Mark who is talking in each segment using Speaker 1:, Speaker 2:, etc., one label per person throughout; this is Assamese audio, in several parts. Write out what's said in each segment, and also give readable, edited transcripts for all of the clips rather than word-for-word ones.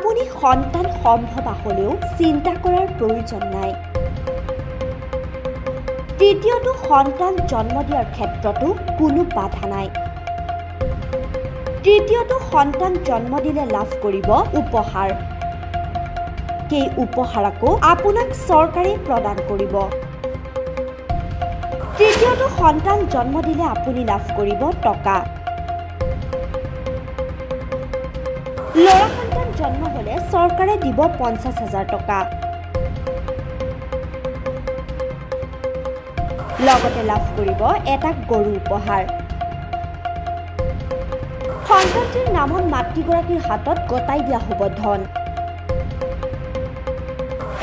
Speaker 1: আপুনি সন্তান সম্ভৱ হলেও চিন্তা কৰাৰ প্ৰয়োজন নাই। তৃতীয়টো সন্তান জন্ম দিয়াৰ ক্ষেত্ৰতো কোনো বাধা নাই। তৃতীয়টো সন্তান জন্ম দিলে লাভ কৰিব উপহাৰ। সেই উপহাৰকো আপোনাক চৰকাৰে প্ৰদান কৰিব। তৃতীয়টো সন্তান জন্ম দিলে আপুনি লাভ কৰিব টকা। ল'ৰা সন্তান জন্ম হলে চৰকাৰে দিব 50,000 টকা। লগতে লাভ কৰিব এটা গৰু উপহাৰ। সন্তানটিৰ নামত মাতৃগৰাকীৰ হাতত গতাই দিয়া হ'ব ধন।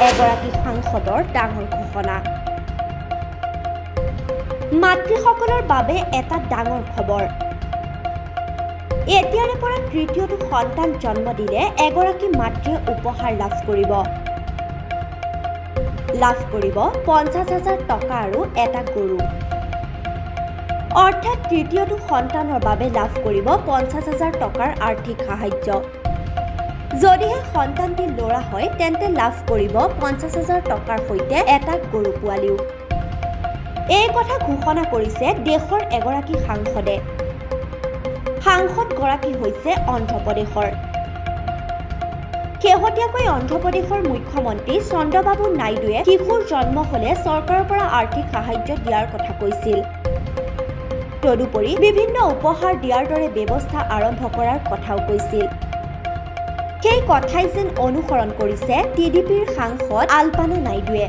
Speaker 1: এগৰাকী সাংসদৰ ডাঙৰ ঘোষণা। মাতৃসকলৰ বাবে এটা ডাঙৰ খবৰ। এতিয়াৰে পৰা তৃতীয়টো সন্তান জন্ম দিলে এগৰাকী মাতৃয়ে উপহাৰ লাভ কৰিব। লাভ কৰিব 50,000 টকা আৰু এটা গৰু। অৰ্থাৎ তৃতীয়টো সন্তানৰ বাবে লাভ কৰিব 50,000 টকাৰ আৰ্থিক সাহায্য। যদিহে সন্তানটি ল'ৰা হয় তেন্তে লাভ কৰিব 50,000 টকাৰ সৈতে এটা গৰু পোৱালিও। এই কথা ঘোষণা কৰিছে দেশৰ এগৰাকী সাংসদে। সাংসদগৰাকী হৈছে অন্ধ্ৰপ্ৰদেশৰ। শেহতীয়াকৈ অন্ধ্ৰপ্ৰদেশৰ মুখ্যমন্ত্ৰী চন্দ্ৰবাবু নাইডুৱে শিশুৰ জন্ম হলে চৰকাৰৰ পৰা আৰ্থিক সাহায্য দিয়াৰ কথা কৈছিল। তদুপৰি বিভিন্ন উপহাৰ দিয়াৰ দৰে ব্যৱস্থা আৰম্ভ কৰাৰ কথাও কৈছিল। সেই কথাই যেন অনুসৰণ কৰিছে টিডিপিৰ সাংসদ আলপানা নাইডুৱে।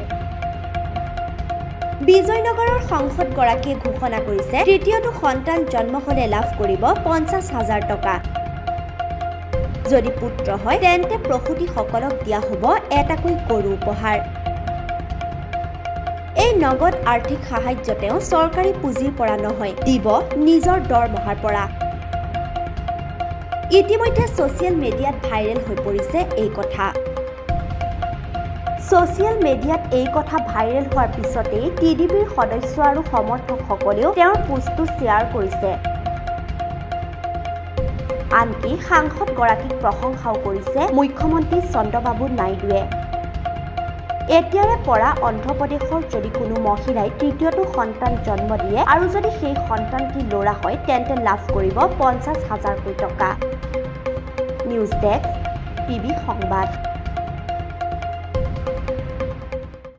Speaker 1: বিজয়নগৰৰ সাংসদগৰাকীয়ে ঘোষণা কৰিছে তৃতীয়টো সন্তান জন্ম হলে লাভ কৰিব 50,000 টকা। যদি পুত্ৰ হয় তেন্তে প্ৰসূতিসকলক দিয়া হ'ব এটাকৈ গৰু উপহাৰ। এই নগদ আৰ্থিক সাহায্য তেওঁ চৰকাৰী পুঁজিৰ পৰা নহয়, দিব নিজৰ দৰমহাৰ পৰা। ইতিমধ্যে ছচিয়েল মিডিয়াত ভাইৰেল হৈ পৰিছে এই কথা। ছচিয়েল মিডিয়াত এই কথা ভাইৰেল হোৱাৰ পিছতেই টিডিপিৰ সদস্য আৰু সমৰ্থকসকলেও তেওঁৰ পোষ্টটো শ্বেয়াৰ কৰিছে। আনকি সাংসদগৰাকীক প্ৰশংসাও কৰিছে মুখ্যমন্ত্ৰী চন্দ্ৰবাবু নাইডুৱে। এতিয়াৰে পৰা অন্ধ্ৰপ্ৰদেশৰ যদি কোনো মহিলাই তৃতীয়টো সন্তান জন্ম দিয়ে আৰু যদি সেই সন্তানটি ল'ৰা হয় তেন্তে লাভ কৰিব 50,000 টকা। নিউজ ডেস্ক, টিভি সংবাদ।